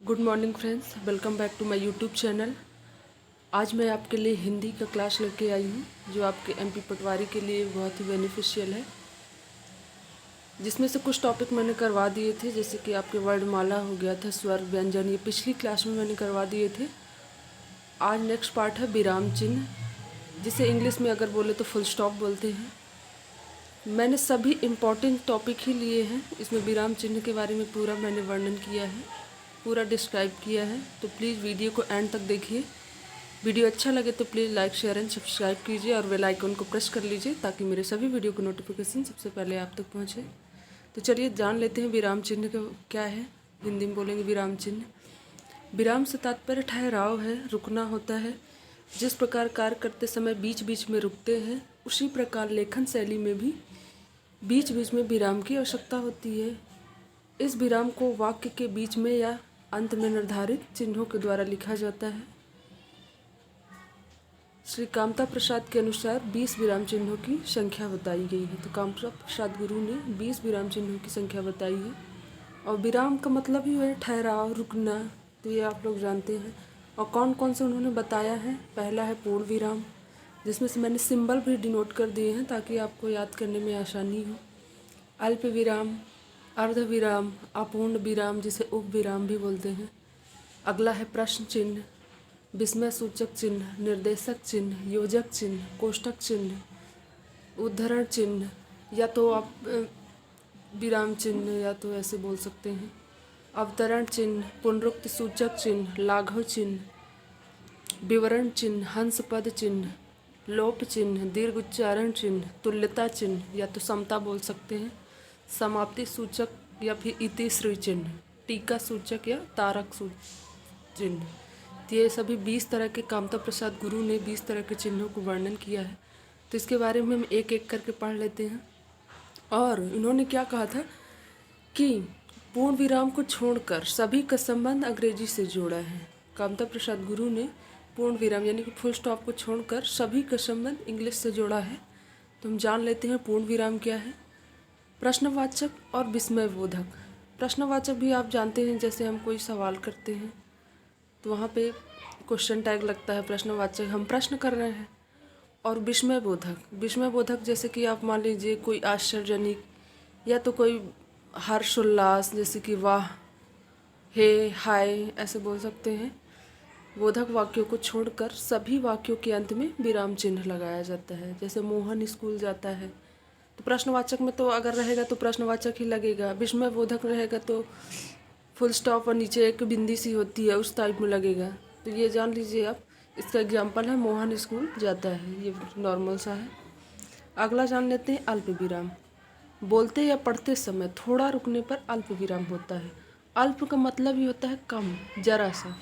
Good morning friends, welcome back to my YouTube channel. आज मैं आपके लिए हिंदी का क्लास लेके आई हूँ जो आपके एमपी पटवारी के लिए बहुत ही बेनिफिशियल है। जिसमें से कुछ टॉपिक मैंने करवा दिए थे, जैसे कि आपके वर्णमाला हो गया था, स्वर व्यंजन, ये पिछली क्लास में मैंने करवा दिए थे। आज नेक्स्ट पार्ट है विराम चिन्ह, जिसे इंग्लिश में अगर बोले तो फुल स्टॉप बोलते हैं। मैंने सभी इम्पॉर्टेंट टॉपिक ही लिए हैं। इसमें विराम चिन्ह के बारे में पूरा मैंने वर्णन किया है, पूरा डिस्क्राइब किया है। तो प्लीज़ वीडियो को एंड तक देखिए। वीडियो अच्छा लगे तो please like, share and subscribe कीजिए और बेल आइकन को प्रेस कर लीजिए ताकि मेरे सभी वीडियो की नोटिफिकेशन सबसे पहले आप तक पहुंचे। तो चलिए जान लेते हैं विराम चिन्ह का क्या है। हिंदी में बोलेंगे विराम चिन्ह। विराम से तात्पर्य ठहराव है, रुकना होता है। जिस प्रकार कार्य करते समय बीच बीच में रुकते हैं, उसी प्रकार लेखन शैली में भी बीच बीच में विराम की आवश्यकता होती है। इस विराम को वाक्य के बीच में या अंत में निर्धारित चिन्हों के द्वारा लिखा जाता है। श्री कामता प्रसाद के अनुसार 20 विराम चिन्हों की संख्या बताई गई है। तो कामता प्रसाद गुरु ने 20 विराम चिन्हों की संख्या बताई है। और विराम का मतलब ही है ठहराव, रुकना, तो ये आप लोग जानते हैं। और कौन कौन से उन्होंने बताया है। पहला है पूर्ण विराम, जिसमें से मैंने सिंबल भी डिनोट कर दिए हैं ताकि आपको याद करने में आसानी हो। अल्प विराम, अर्ध विराम, अपूर्ण विराम, जिसे उप विराम भी बोलते हैं। अगला है प्रश्न चिन्ह, विस्मय सूचक चिन्ह, निर्देशक चिन्ह, योजक चिन्ह, कोष्ठक चिन्ह, उद्धरण चिन्ह, या तो आप विराम चिन्ह या तो ऐसे बोल सकते हैं। अवतरण चिन्ह, पुनरुक्त सूचक चिन्ह, लाघव चिन्ह, विवरण चिन्ह, हंस पद चिन्ह, लोप चिन्ह, दीर्घ उच्चारण चिन्ह, तुल्यता चिन्ह या तो समता बोल सकते हैं, समाप्ति सूचक या फिर इतिश्री चिन्ह, टीका सूचक या तारक चिन्ह। तो ये सभी 20 तरह के कामता प्रसाद गुरु ने 20 तरह के चिन्हों को वर्णन किया है। तो इसके बारे में हम एक एक करके पढ़ लेते हैं। और इन्होंने क्या कहा था कि पूर्ण विराम को छोड़कर सभी का संबंध अंग्रेजी से जोड़ा है। कामता प्रसाद गुरु ने पूर्ण विराम यानी कि फुल स्टॉप को छोड़कर सभी का संबंध इंग्लिश से जोड़ा है। तो हम जान लेते हैं पूर्ण विराम क्या है। प्रश्नवाचक और विस्मयबोधक। प्रश्नवाचक भी आप जानते हैं, जैसे हम कोई सवाल करते हैं तो वहाँ पे क्वेश्चन टैग लगता है, प्रश्नवाचक, हम प्रश्न कर रहे हैं। और विस्मयबोधक, विस्मयबोधक जैसे कि आप मान लीजिए कोई आश्चर्यजनक या तो कोई हर्षोल्लास, जैसे कि वाह, हे, हाय, ऐसे बोल सकते हैं। बोधक वाक्यों को छोड़कर सभी वाक्यों के अंत में विराम चिन्ह लगाया जाता है। जैसे मोहन स्कूल जाता है तो प्रश्नवाचक में तो अगर रहेगा तो प्रश्नवाचक ही लगेगा। विस्मयबोधक रहेगा तो फुल स्टॉप और नीचे एक बिंदी सी होती है, उस टाइप में लगेगा। तो ये जान लीजिए आप। इसका एग्जाम्पल है मोहन स्कूल जाता है, ये नॉर्मल सा है। अगला जान लेते हैं अल्प विराम। बोलते या पढ़ते समय थोड़ा रुकने पर अल्प विराम होता है। अल्प का मतलब ही होता है कम, जरा सा।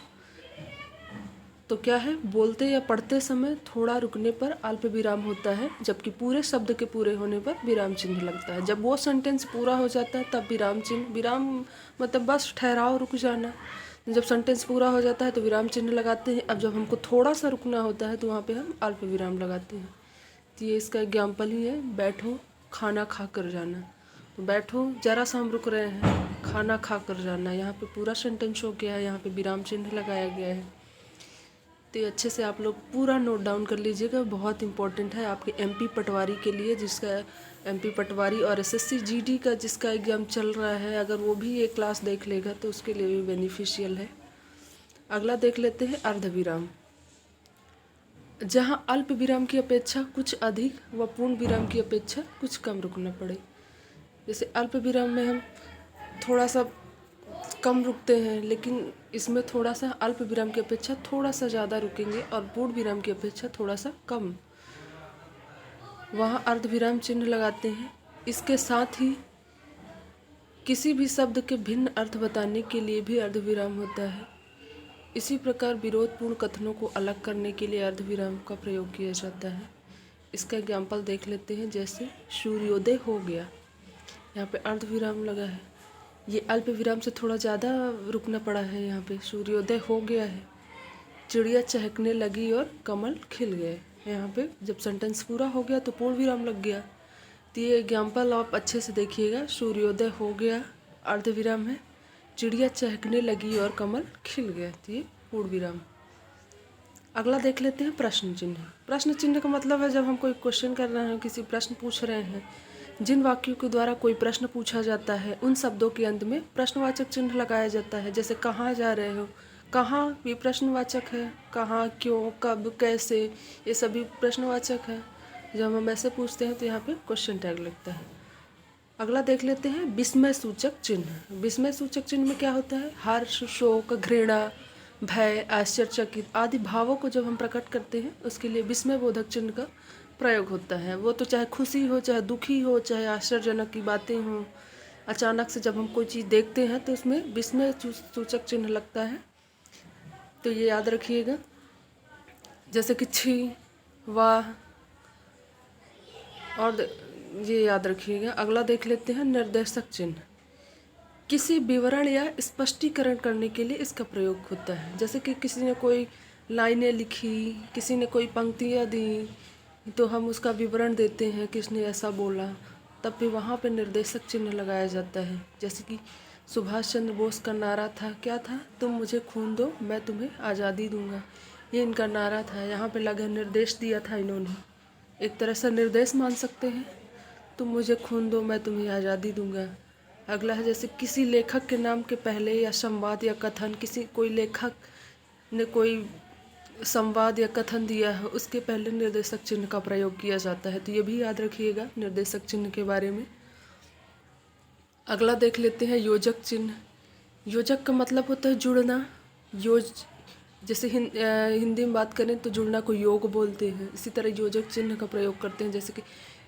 तो क्या है, बोलते या पढ़ते समय थोड़ा रुकने पर अल्प विराम होता है, जबकि पूरे शब्द के पूरे होने पर विराम चिन्ह लगता है। जब वो सेंटेंस पूरा हो जाता है तब विराम चिन्ह, विराम मतलब बस ठहराव, रुक जाना। जब सेंटेंस पूरा हो जाता है तो विराम चिन्ह लगाते हैं। अब जब हमको थोड़ा सा रुकना होता है तो वहाँ पे हम अल्प विराम लगाते हैं। तो ये इसका एग्जाम्पल ही है, बैठो खाना खा कर जाना। तो बैठो, जरा सा हम रुक रहे हैं, खाना खा कर जाना, यहाँ पे पूरा सेंटेंस हो गया है, यहाँ पे विराम चिन्ह लगाया गया है। तो ये अच्छे से आप लोग पूरा नोट डाउन कर लीजिएगा, बहुत इंपॉर्टेंट है आपके एमपी पटवारी के लिए, जिसका एमपी पटवारी और एसएससी जीडी का जिसका एग्ज़ाम चल रहा है, अगर वो भी ये क्लास देख लेगा तो उसके लिए भी बेनिफिशियल है। अगला देख लेते हैं अर्धविराम, जहाँ अल्प विराम की अपेक्षा कुछ अधिक व पूर्ण विराम की अपेक्षा कुछ कम रुकना पड़े। जैसे अल्प विराम में हम थोड़ा सा कम रुकते हैं, लेकिन इसमें थोड़ा सा अल्प विराम की अपेक्षा थोड़ा सा ज़्यादा रुकेंगे और पूर्ण विराम की अपेक्षा थोड़ा सा कम। वहाँ अर्धविराम चिन्ह लगाते हैं। इसके साथ ही किसी भी शब्द के भिन्न अर्थ बताने के लिए भी अर्धविराम होता है। इसी प्रकार विरोधपूर्ण कथनों को अलग करने के लिए अर्धविराम का प्रयोग किया जाता है। इसका एग्जाम्पल देख लेते हैं, जैसे सूर्योदय हो गया, यहाँ पे अर्धविराम लगा है। ये अल्प विराम से थोड़ा ज़्यादा रुकना पड़ा है। यहाँ पे सूर्योदय हो गया है, चिड़िया चहकने लगी और कमल खिल गए। यहाँ पे जब सेंटेंस पूरा हो गया तो पूर्ण विराम लग गया। तो ये एग्जाम्पल आप अच्छे से देखिएगा। सूर्योदय हो गया, अर्धविराम है, चिड़िया चहकने लगी और कमल खिल गया। तो ये पूर्ण विराम। अगला देख लेते हैं प्रश्न चिन्ह। प्रश्न चिन्ह का मतलब है जब हम कोई क्वेश्चन कर रहे हैं, किसी प्रश्न पूछ रहे हैं, जिन वाक्यों के द्वारा कोई प्रश्न पूछा जाता है उन शब्दों के अंत में प्रश्नवाचक चिन्ह लगाया जाता है। जैसे कहाँ जा रहे हो, कहाँ ये प्रश्नवाचक है, कहाँ, क्यों, कब, कैसे, ये सभी प्रश्नवाचक है। जब हम ऐसे पूछते हैं तो यहाँ पे क्वेश्चन टैग लगता है। अगला देख लेते हैं विस्मय सूचक चिन्ह। विस्मय सूचक चिन्ह में क्या होता है? हर्ष, शोक, घृणा, भय, आश्चर्यचकित आदि भावों को जब हम प्रकट करते हैं उसके लिए विस्मय बोधक चिन्ह का प्रयोग होता है। वो तो चाहे खुशी हो, चाहे दुखी हो, चाहे आश्चर्यजनक की बातें हों, अचानक से जब हम कोई चीज़ देखते हैं तो उसमें विस्मय सूचक चिन्ह लगता है। तो ये याद रखिएगा। जैसे कि छी, वाह, और ये याद रखिएगा। अगला देख लेते हैं निर्देशक चिन्ह। किसी विवरण या स्पष्टीकरण करने के लिए इसका प्रयोग होता है। जैसे कि किसी ने कोई लाइनें लिखी, किसी ने कोई पंक्तियाँ दी, तो हम उसका विवरण देते हैं किसने ऐसा बोला, तब भी वहाँ पे निर्देशक चिन्ह लगाया जाता है। जैसे कि सुभाष चंद्र बोस का नारा था, क्या था? तुम मुझे खून दो, मैं तुम्हें आज़ादी दूंगा। ये इनका नारा था। यहाँ पे लगा निर्देश दिया था इन्होंने, एक तरह से निर्देश मान सकते हैं। तुम मुझे खून दो, मैं तुम्हें आज़ादी दूंगा। अगला है जैसे किसी लेखक के नाम के पहले या संवाद या कथन, कोई लेखक ने कोई संवाद या कथन दिया है उसके पहले निर्देशक चिन्ह का प्रयोग किया जाता है। तो ये भी याद रखिएगा निर्देशक चिन्ह के बारे में। अगला देख लेते हैं योजक चिन्ह। योजक का मतलब होता है जुड़ना। जैसे हिंदी में बात करें तो जुड़ना को योग बोलते हैं। इसी तरह योजक चिन्ह का प्रयोग करते हैं। जैसे कि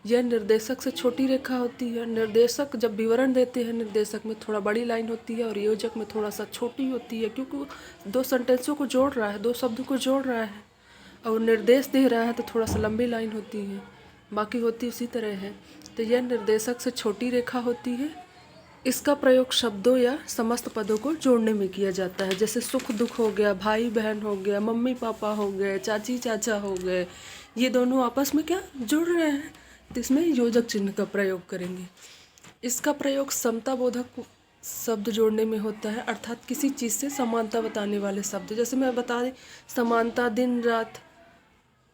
यह निर्देशक से छोटी रेखा होती है। निर्देशक जब विवरण देते हैं, निर्देशक में थोड़ा बड़ी लाइन होती है और योजक में थोड़ा सा छोटी होती है, क्योंकि वो दो सेंटेंसों को जोड़ रहा है, दो शब्दों को जोड़ रहा है, और निर्देश दे रहा है तो थोड़ा सा लंबी लाइन होती है, बाकी होती उसी तरह है। तो यह निर्देशक से छोटी रेखा होती है। इसका प्रयोग शब्दों या समस्त पदों को जोड़ने में किया जाता है। जैसे सुख दुख हो गया, भाई बहन हो गया, मम्मी पापा हो गए, चाची चाचा हो गए, ये दोनों आपस में क्या जुड़ रहे हैं, तो इसमें योजक चिन्ह का प्रयोग करेंगे। इसका प्रयोग समता बोधक शब्द जोड़ने में होता है, अर्थात किसी चीज़ से समानता बताने वाले शब्द। जैसे मैं बता दें, समानता, दिन रात,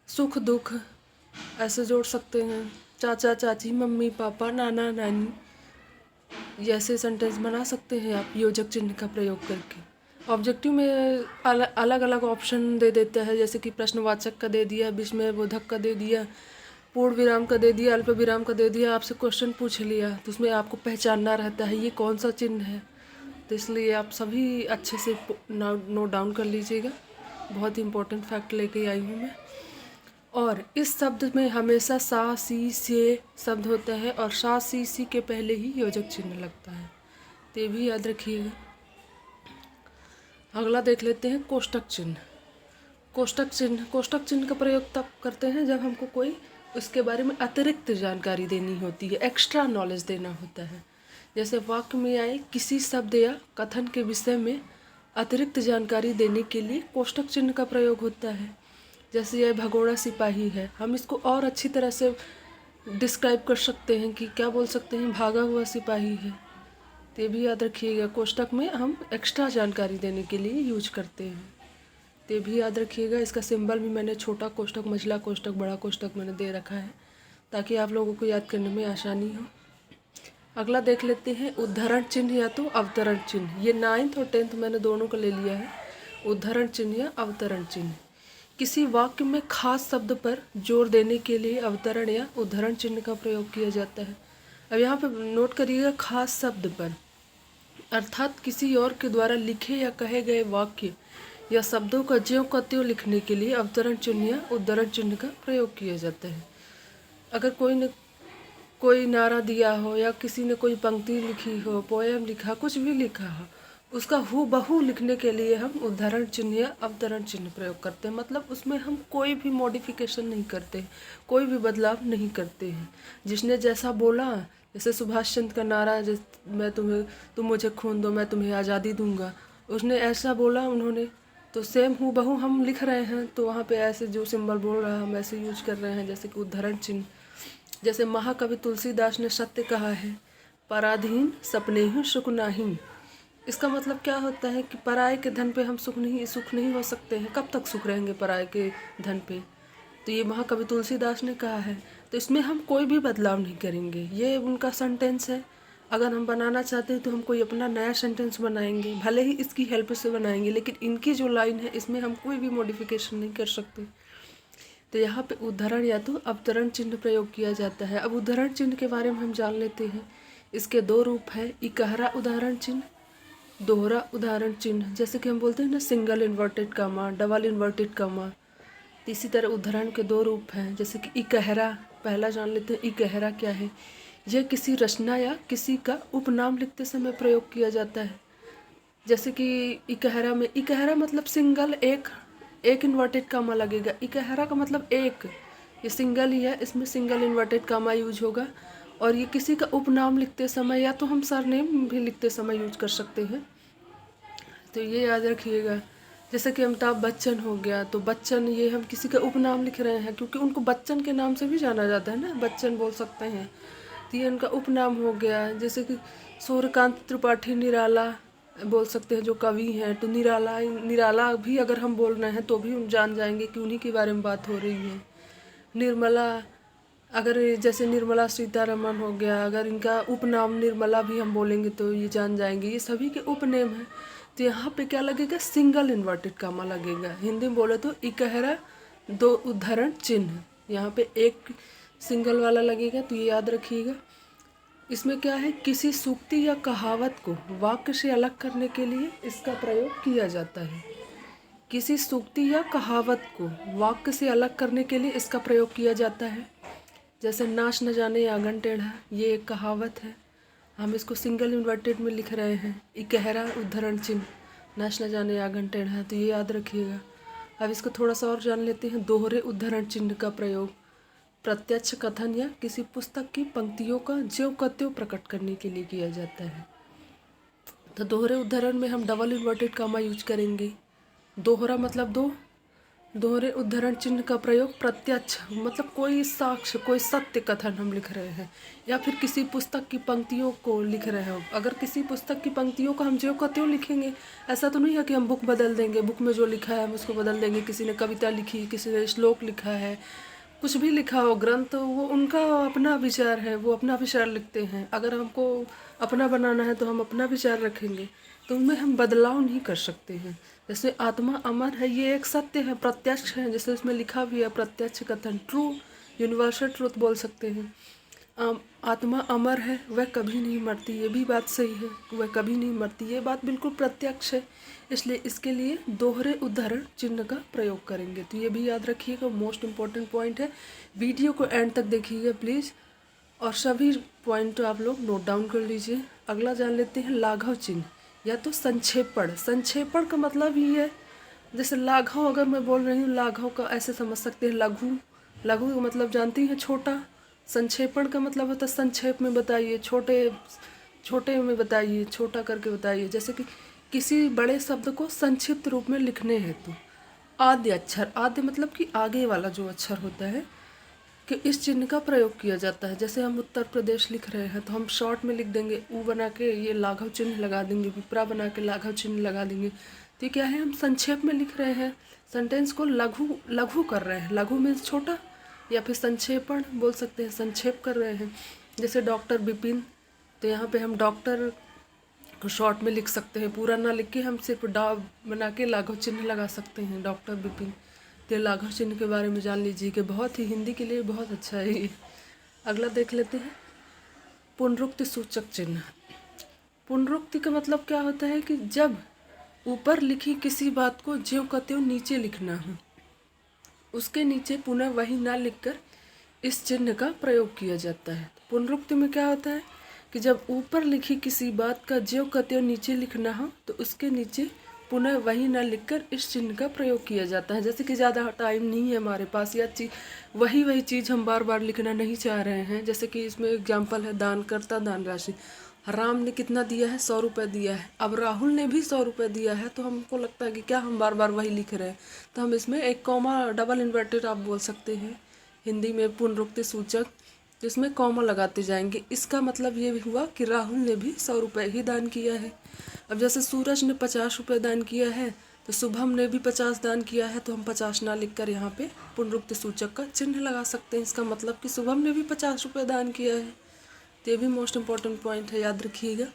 सुख दुख, ऐसे जोड़ सकते हैं। चाचा चाची, मम्मी पापा, नाना नानी, ऐसे सेंटेंस बना सकते हैं आप योजक चिन्ह का प्रयोग करके। ऑब्जेक्टिव में अलग अलग ऑप्शन दे देता है। जैसे कि प्रश्नवाचक का दे दिया, विस्मय बोधक का दे दिया, पूर्ण विराम का दे दिया, अल्प विराम का दे दिया। आपसे क्वेश्चन पूछ लिया तो उसमें आपको पहचानना रहता है ये कौन सा चिन्ह है। तो इसलिए आप सभी अच्छे से नोट डाउन कर लीजिएगा। बहुत ही इम्पोर्टेंट फैक्ट लेके आई हूँ मैं। और इस शब्द में हमेशा सा, सी, से शब्द होता है और सा, सी के पहले ही योजक चिन्ह लगता है। तो ये भी याद रखिएगा। अगला देख लेते हैं कोष्टक चिन्ह। कोष्टक चिन्ह का प्रयोग तब करते हैं जब हमको कोई उसके बारे में अतिरिक्त जानकारी देनी होती है, एक्स्ट्रा नॉलेज देना होता है। जैसे वाक्य में आए किसी शब्द या कथन के विषय में अतिरिक्त जानकारी देने के लिए कोष्टक चिन्ह का प्रयोग होता है। जैसे यह भगोड़ा सिपाही है, हम इसको और अच्छी तरह से डिस्क्राइब कर सकते हैं कि क्या बोल सकते हैं, भागा हुआ सिपाही है। तो ये भी याद रखिएगा, कोष्टक में हम एक्स्ट्रा जानकारी देने के लिए यूज करते हैं। तो ये भी याद रखिएगा। इसका सिंबल भी मैंने छोटा कोष्टक, मझला कोष्टक, बड़ा कोष्टक मैंने दे रखा है ताकि आप लोगों को याद करने में आसानी हो। अगला देख लेते हैं उद्धरण चिन्ह या तो अवतरण चिन्ह। ये 9th और 10th मैंने दोनों को ले लिया है। उद्धरण चिन्ह या अवतरण चिन्ह किसी वाक्य में खास शब्द पर जोर देने के लिए अवतरण या उद्धरण चिन्ह का प्रयोग किया जाता है। अब यहाँ पे नोट करिएगा, खास शब्द पर, अर्थात किसी और के द्वारा लिखे या कहे गए वाक्य या शब्दों का ज्यों का त्यों लिखने के लिए अवतरण चिन्ह या उद्धरण चिन्ह का प्रयोग किया जाता है। अगर कोई ने कोई नारा दिया हो या किसी ने कोई पंक्ति लिखी हो, पोएम लिखा, कुछ भी लिखा हो, उसका हूबहू लिखने के लिए हम उद्धरण चिन्ह या अवतरण चिन्ह प्रयोग करते हैं। मतलब उसमें हम कोई भी मॉडिफिकेशन नहीं करते, कोई भी बदलाव नहीं करते हैं। जिसने जैसा बोला, जैसे सुभाष चंद्र का नारा, तुम मुझे खून दो, मैं तुम्हें आज़ादी दूंगा, उसने ऐसा बोला उन्होंने, तो सेम हूबहू हम लिख रहे हैं। तो वहाँ पे ऐसे जो सिंबल बोल रहा है हम ऐसे यूज कर रहे हैं, जैसे कि उद्धरण चिन्ह। जैसे महाकवि तुलसीदास ने सत्य कहा है, पराधीन सपने ही सुख नाही, इसका मतलब क्या होता है कि पराये के धन पे हम सुख नहीं हो सकते हैं। कब तक सुख रहेंगे पराये के धन पे? तो ये महाकवि तुलसीदास ने कहा है। तो इसमें हम कोई भी बदलाव नहीं करेंगे, ये उनका सेंटेंस है। अगर हम बनाना चाहते हैं तो हम कोई अपना नया सेंटेंस बनाएंगे, भले ही इसकी हेल्प से बनाएंगे, लेकिन इनकी जो लाइन है इसमें हम कोई भी मॉडिफिकेशन नहीं कर सकते। तो यहाँ पे उद्धरण या तो अवतरण चिन्ह प्रयोग किया जाता है। अब उद्धरण चिन्ह के बारे में हम जान लेते हैं। इसके दो रूप है, इकहरा उदाहरण चिन्ह, दोहरा उदाहरण चिन्ह। जैसे कि हम बोलते हैं ना, single inverted comma, double inverted comma. इसी तरह उद्धरण के दो रूप हैं, जैसे कि इकहरा। पहला जान लेते हैं इकहरा क्या है। यह किसी रचना या किसी का उपनाम लिखते समय प्रयोग किया जाता है। जैसे कि इकहरा में, इकहरा मतलब सिंगल, एक इन्वर्टेड कामा लगेगा। इकहरा का मतलब एक, ये सिंगल ही है, इसमें सिंगल इन्वर्टेड कामा यूज होगा। और ये किसी का उपनाम लिखते समय या तो हम सरनेम भी लिखते समय यूज कर सकते हैं। तो ये याद रखिएगा। जैसे कि अमिताभ बच्चन हो गया, तो बच्चन ये हम किसी का उपनाम लिख रहे हैं, क्योंकि उनको बच्चन के नाम से भी जाना जाता है ना, बच्चन बोल सकते हैं। तो ये उनका उपनाम हो गया। जैसे कि सूर्यकांत त्रिपाठी निराला बोल सकते हैं, जो कवि हैं। तो निराला निराला भी अगर हम बोल रहे हैं तो भी हम जान जाएंगे कि उन्हीं के बारे में बात हो रही है। निर्मला, अगर जैसे निर्मला सीतारमण हो गया, अगर इनका उपनाम निर्मला भी हम बोलेंगे तो ये जान जाएंगे, ये सभी के उपनेम हैं। तो यहाँ पे क्या लगेगा, सिंगल इन्वर्टेड कामा लगेगा। हिंदी में बोले तो इकहरा दो उद्धरण चिन्ह, यहाँ पे एक सिंगल वाला लगेगा। तो ये याद रखिएगा। इसमें क्या है, किसी सूक्ति या कहावत को वाक्य से अलग करने के लिए इसका प्रयोग किया जाता है। किसी सूक्ति या कहावत को वाक्य से अलग करने के लिए इसका प्रयोग किया जाता है। जैसे नाच न जाने आंगन टेढ़ा, ये एक कहावत है, हम इसको सिंगल इन्वर्टेड में लिख रहे हैं, इकहरा उद्धरण चिन्ह, नाच न जाने आंगन टेढ़ा। तो ये याद रखिएगा। अब इसको थोड़ा सा और जान लेते हैं। दोहरे उद्धरण चिन्ह का प्रयोग प्रत्यक्ष कथन या किसी पुस्तक की पंक्तियों का ज्यों का त्यों प्रकट करने के लिए किया जाता है। तो दोहरे उद्धरण में हम डबल इन्वर्टेड कामा यूज करेंगे। दोहरा मतलब दो, दोहरे उद्धरण चिन्ह का प्रयोग प्रत्यक्ष मतलब कोई साक्ष्य, कोई सत्य कथन हम लिख रहे हैं, या फिर किसी पुस्तक की पंक्तियों को लिख रहे हो। अगर किसी पुस्तक की पंक्तियों को हम ज्यों का त्यों लिखेंगे, ऐसा तो नहीं है कि हम बुक बदल देंगे, बुक में जो लिखा है हम उसको बदल देंगे। किसी ने कविता लिखी, किसी ने श्लोक लिखा है, कुछ भी लिखा हो ग्रंथ, तो वो उनका अपना विचार है, वो अपना विचार लिखते हैं। अगर हमको अपना बनाना है तो हम अपना विचार रखेंगे, तो उनमें हम बदलाव नहीं कर सकते हैं। जैसे आत्मा अमर है, ये एक सत्य है, प्रत्यक्ष है, जैसे इसमें लिखा भी है प्रत्यक्ष कथन, ट्रू यूनिवर्सल ट्रूथ बोल सकते हैं। आत्मा अमर है, वह कभी नहीं मरती, ये भी बात सही है, वह कभी नहीं मरती, ये बात बिल्कुल प्रत्यक्ष है। इसलिए इसके लिए दोहरे उद्धरण चिन्ह का प्रयोग करेंगे। तो ये भी याद रखिएगा, मोस्ट इम्पॉर्टेंट पॉइंट है। वीडियो को एंड तक देखिएगा प्लीज़, और सभी पॉइंट आप लोग नोट डाउन कर लीजिए। अगला जान लेते हैं लाघव चिन्ह या तो संक्षेपण। संक्षेपण का मतलब ही है, जैसे लाघव अगर मैं बोल रही हूँ, लाघव का ऐसे समझ सकते हैं लघु। लघु का मतलब जानती हैं, छोटा। संक्षेपण का मतलब होता है संक्षेप में बताइए, छोटे में बताइए, छोटा करके बताइए। जैसे कि किसी बड़े शब्द को संक्षिप्त रूप में लिखने हेतु आद्य अक्षर, आद्य मतलब कि आगे वाला जो अक्षर होता है, कि इस चिन्ह का प्रयोग किया जाता है। जैसे हम उत्तर प्रदेश लिख रहे हैं तो हम शॉर्ट में लिख देंगे, ऊ बना के ये लाघव चिन्ह लगा देंगे, विप्रा बना के लाघव चिन्ह लगा देंगे। तो क्या है, हम संक्षेप में लिख रहे हैं, सेंटेंस को लघु कर रहे हैं। लघु मीन्स छोटा, या फिर संक्षेपण बोल सकते हैं, संक्षेप कर रहे हैं। जैसे डॉक्टर विपिन, तो यहाँ पे हम डॉक्टर को शॉर्ट में लिख सकते हैं, पूरा ना लिख के हम सिर्फ डा बना के लाघव चिन्ह लगा सकते हैं, डॉक्टर विपिन। तो लाघव चिन्ह के बारे में जान लीजिए कि बहुत ही हिंदी के लिए बहुत अच्छा है ये। अगला देख लेते हैं, पुनरुक्ति सूचक चिन्ह। पुनरुक्ति का मतलब क्या होता है कि जब ऊपर लिखी किसी बात को ज्यों का त्यों नीचे लिखना हो, उसके नीचे पुनः वही ना लिखकर इस चिन्ह का प्रयोग किया जाता है। पुनरुक्ति में क्या होता है कि जब ऊपर लिखी किसी बात का ज्यों का त्यों नीचे लिखना हो, तो उसके नीचे पुनः वही ना लिखकर इस चिन्ह का प्रयोग किया जाता है। जैसे कि ज़्यादा टाइम नहीं है हमारे पास, या वही चीज़ हम बार बार लिखना नहीं चाह रहे हैं। जैसे कि इसमें एग्जाम्पल है, दान करता दान राशि। राम ने कितना दिया है, 100 रुपये दिया है। अब राहुल ने भी 100 रुपये दिया है, तो हमको लगता है कि क्या हम बार बार वही लिख रहे हैं, तो हम इसमें एक कॉमा डबल इन्वर्टेड आप बोल सकते हैं हिंदी में पुनरुक्ति सूचक। तो इसमें कॉमा लगाते जाएंगे। इसका मतलब ये भी हुआ कि राहुल ने भी 100 रुपये ही दान किया है। अब जैसे सूरज ने 50 रुपये दान किया है तो शुभम ने भी 50 दान किया है, तो हम 50 ना लिखकर यहाँ पे पुनरुक्त सूचक का चिन्ह लगा सकते हैं। इसका मतलब कि शुभम ने भी 50 रुपये दान किया है। तो ये भी मोस्ट इम्पॉर्टेंट पॉइंट है, याद रखिएगा।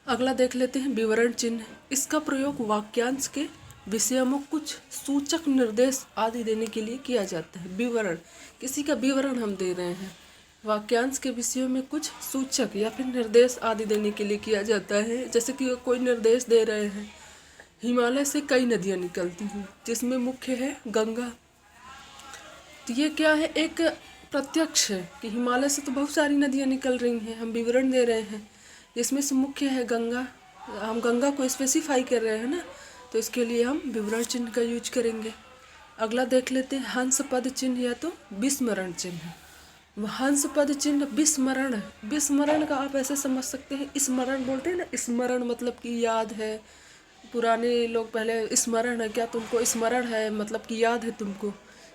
अगला देख लेते हैं विवरण चिन्ह। इसका प्रयोग वाक्यांश के विषयों में कुछ सूचक निर्देश आदि देने के लिए किया जाता है। विवरण, किसी का विवरण हम दे रहे हैं, वाक्यांश के विषयों में कुछ सूचक या फिर निर्देश आदि देने के लिए किया जाता है। जैसे कि कोई निर्देश दे रहे हैं, हिमालय से कई नदियाँ निकलती हैं जिसमें मुख्य है गंगा। तो ये क्या है, एक प्रत्यक्ष है कि हिमालय से तो बहुत सारी नदियाँ निकल रही हैं, हम विवरण दे रहे हैं, जिसमें से मुख्य है गंगा। हम गंगा को स्पेसिफाई कर रहे हैं ना, तो इसके लिए हम विवरण चिन्ह का यूज करेंगे। अगला देख लेते हैं हंस पद चिन्ह या तो विस्मरण चिन्ह। हंस पद चिन्ह विस्मरण, विस्मरण का आप ऐसे समझ सकते हैं, स्मरण बोलते हैं ना, स्मरण मतलब कि याद है। पुराने लोग पहले स्मरण है क्या, तुमको स्मरण है मतलब कि याद है तुमको।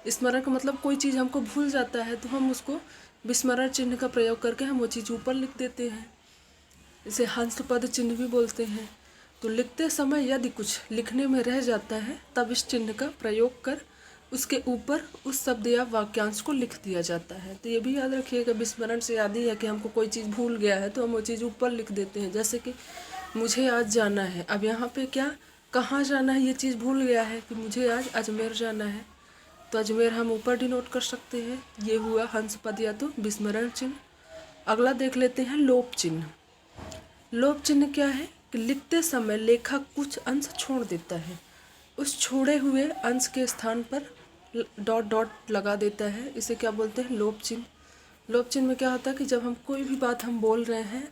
स्मरण का मतलब कोई चीज़ हमको भूल जाता है तो हम उसको विस्मरण चिन्ह का प्रयोग करके हम वो चीज़ ऊपर लिख देते हैं। इसे हंस पद चिन्ह भी बोलते हैं। तो लिखते समय यदि कुछ लिखने में रह जाता है तब इस चिन्ह का प्रयोग कर उसके ऊपर उस शब्द या वाक्यांश को लिख दिया जाता है। तो ये भी याद रखिएगा, विस्मरण से याद ही है कि हमको कोई चीज़ भूल गया है तो हम वो चीज़ ऊपर लिख देते हैं। जैसे कि मुझे आज जाना है, अब यहाँ पे क्या, कहाँ जाना है ये चीज़ भूल गया है कि मुझे आज अजमेर जाना है, तो अजमेर हम ऊपर डिनोट कर सकते हैं। ये हुआ हंस पद या तो विस्मरण चिन्ह। अगला देख लेते हैं लोप चिन्ह। लोप चिन्ह क्या है कि लिखते समय लेखक कुछ अंश छोड़ देता है, उस छोड़े हुए अंश के स्थान पर डॉट डॉट लगा देता है। इसे क्या बोलते हैं, लोप चिन्ह। लोप चिन्ह में क्या होता है कि जब हम कोई भी बात हम बोल रहे हैं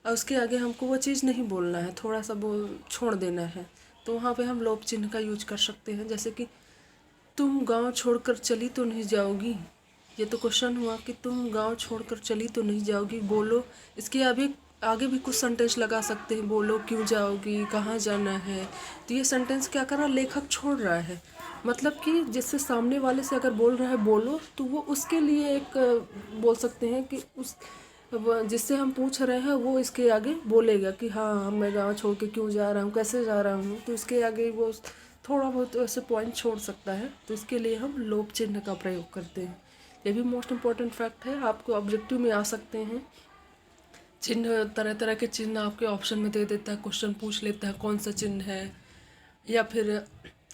और उसके आगे हमको वो चीज़ नहीं बोलना है, थोड़ा सा बोल छोड़ देना है, तो वहाँ पे हम लोप चिन्ह का यूज कर सकते हैं। जैसे कि तुम गांव छोड़कर चली तो नहीं जाओगी, ये तो क्वेश्चन हुआ कि तुम गांव छोड़कर चली तो नहीं जाओगी, बोलो। इसके आगे भी कुछ सेंटेंस लगा सकते हैं, बोलो क्यों जाओगी, कहाँ जाना है। तो ये सेंटेंस क्या कर रहा है, लेखक छोड़ रहा है। मतलब कि जिससे सामने वाले से अगर बोल रहा है बोलो, तो वो उसके लिए एक बोल सकते हैं कि उस जिससे हम पूछ रहे हैं वो इसके आगे बोलेगा कि हाँ मैं गाँव छोड़ के क्यों जा रहा हूँ, कैसे जा रहा हूँ। तो इसके आगे वो थोड़ा बहुत ऐसे पॉइंट छोड़ सकता है, तो इसके लिए हम लोप चिन्ह का प्रयोग करते हैं। ये भी मोस्ट इम्पॉर्टेंट फैक्ट है, आपको ऑब्जेक्टिव में आ सकते हैं। चिन्ह तरह तरह के चिन्ह आपके ऑप्शन में दे देता है, क्वेश्चन पूछ लेता है कौन सा चिन्ह है, या फिर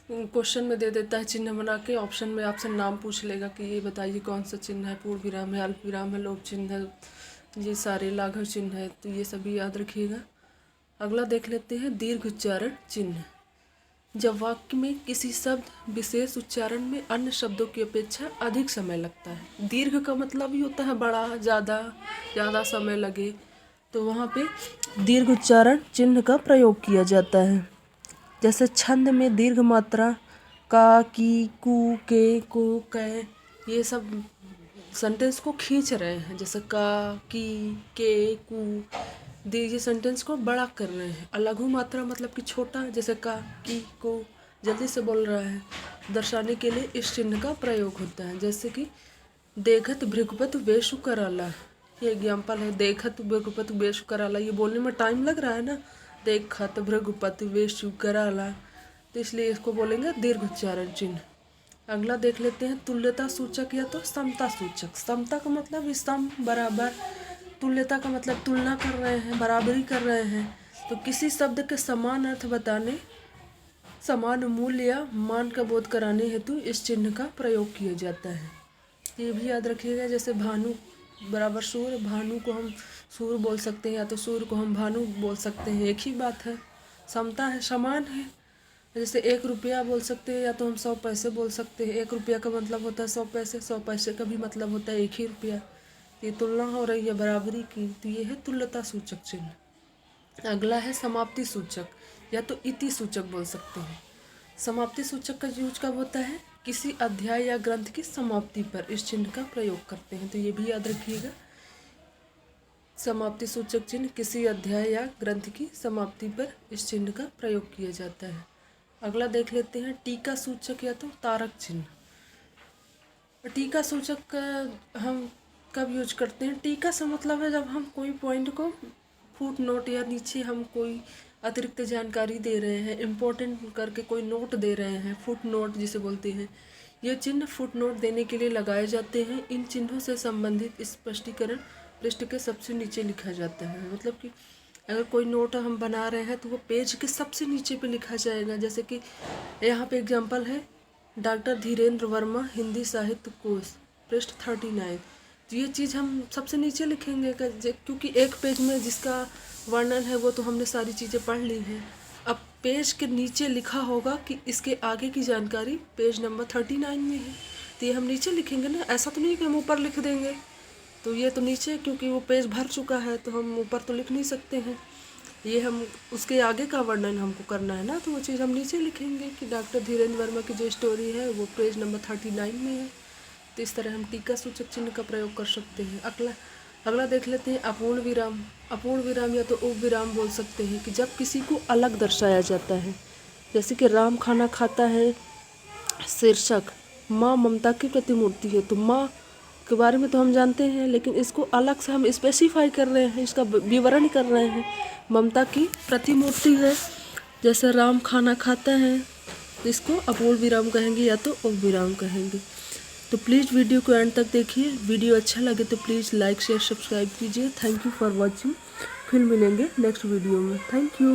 क्वेश्चन में दे देता है चिन्ह बना के, ऑप्शन में आपसे नाम पूछ लेगा कि ये बताइए कौन सा चिन्ह है, पूर्ण विराम है, अल्प विराम है, लोप चिन्ह है, ये सारे लाघव चिन्ह है। तो ये सभी याद रखिएगा। अगला देख लेते हैं दीर्घ उच्चारण चिन्ह। जब वाक्य में किसी शब्द विशेष उच्चारण में अन्य शब्दों की अपेक्षा अधिक समय लगता है, दीर्घ का मतलब ही होता है बड़ा, ज़्यादा समय लगे, तो वहाँ पे दीर्घ उच्चारण चिन्ह का प्रयोग किया जाता है। जैसे छंद में दीर्घ मात्रा का, की, कु, के, को, कै, ये सब सेंटेंस को खींच रहे हैं। जैसे का, की, के, कु, ये सेंटेंस को बड़ा कर रहे हैं। और लघु मात्रा मतलब कि छोटा, जैसे का, की, को जल्दी से बोल रहा है, दर्शाने के लिए इस चिन्ह का प्रयोग होता है। जैसे कि देखत भृगुपत वेशु कराला, ये एग्जाम्पल है। देखत भृगुपत वेशु कराला, ये बोलने में टाइम लग रहा है ना, देखत भृगुपत वेशु कराला, तो इसलिए इसको बोलेंगे दीर्घ उच्चारण चिन्ह। अगला देख लेते हैं तुल्यता सूचक या तो समता सूचक। समता का मतलब सम, बराबर, तुल्यता का मतलब तुलना कर रहे हैं, बराबरी कर रहे हैं। तो किसी शब्द के समान अर्थ बताने, समान मूल्य या मान का बोध कराने हेतु इस चिन्ह का प्रयोग किया जाता है। ये भी याद रखिएगा। जैसे भानु बराबर सूर्य, भानु को हम सूर्य बोल सकते हैं या तो सूर्य को हम भानु बोल सकते हैं, एक ही बात है, समता है, समान है। जैसे 1 रुपया बोल सकते हैं या तो हम 100 पैसे बोल सकते हैं। 1 रुपया का मतलब होता है 100 पैसे, 100 पैसे का भी मतलब होता है 1 ही रुपया। ये तुलना हो रही है बराबरी की, तो ये है तुल्यता सूचक चिन्ह। अगला है समाप्ति सूचक या तो इति सूचक बोल सकते हैं। समाप्ति सूचक का यूज कब होता है, किसी अध्याय या ग्रंथ की समाप्ति पर इस चिन्ह का प्रयोग करते हैं, तो ये भी याद रखिएगा। समाप्ति सूचक चिन्ह किसी अध्याय या ग्रंथ की समाप्ति पर इस चिन्ह का प्रयोग किया जाता है। अगला देख लेते हैं टीका सूचक या तो तारक चिन्ह। टीका सूचक हम कब यूज करते हैं? टीका से मतलब है जब हम कोई पॉइंट को फुट नोट या नीचे हम कोई अतिरिक्त जानकारी दे रहे हैं, इम्पोर्टेंट करके कोई नोट दे रहे हैं, फुट नोट जिसे बोलते हैं। ये चिन्ह फुट नोट देने के लिए लगाए जाते हैं। इन चिन्हों से संबंधित स्पष्टीकरण पृष्ठ के सबसे नीचे लिखा जाता है। मतलब कि अगर कोई नोट हम बना रहे हैं तो वो पेज के सबसे नीचे पे लिखा जाएगा। जैसे कि यहाँ पे एग्जांपल है, डॉक्टर धीरेन्द्र वर्मा हिंदी साहित्य कोश, पृष्ठ 39। तो ये चीज़ हम सबसे नीचे लिखेंगे क्योंकि एक पेज में जिसका वर्णन है वो तो हमने सारी चीज़ें पढ़ ली हैं। अब पेज के नीचे लिखा होगा कि इसके आगे की जानकारी पेज नंबर 39 में है, तो ये हम नीचे लिखेंगे ना। ऐसा तो नहीं कि हम ऊपर लिख देंगे, तो ये तो नीचे, क्योंकि वो पेज भर चुका है तो हम ऊपर तो लिख नहीं सकते हैं। ये हम उसके आगे का वर्णन हमको करना है ना, तो वो चीज़ हम नीचे लिखेंगे कि डॉक्टर धीरेन्द्र वर्मा की जो स्टोरी है वो पेज नंबर 39 में है। तो इस तरह हम टीका सूचक चिन्ह का प्रयोग कर सकते हैं। अगला देख लेते हैं अपूर्ण विराम। अपूर्ण विराम या तो उप विराम बोल सकते हैं कि जब किसी को अलग दर्शाया जाता है। जैसे कि राम खाना खाता है, शीर्षक माँ ममता की प्रतिमूर्ति है, तो माँ के बारे में तो हम जानते हैं, लेकिन इसको अलग से हम स्पेसिफाई कर रहे हैं, इसका विवरण कर रहे हैं। ममता की प्रतिमूर्ति है, जैसे राम खाना खाता है, तो इसको अपूर्ण विराम कहेंगे या तो उप विराम कहेंगे। तो प्लीज़ वीडियो को एंड तक देखिए। वीडियो अच्छा लगे तो प्लीज़ लाइक शेयर सब्सक्राइब कीजिए। Thank you for watching. फिर मिलेंगे नेक्स्ट वीडियो में। Thank you.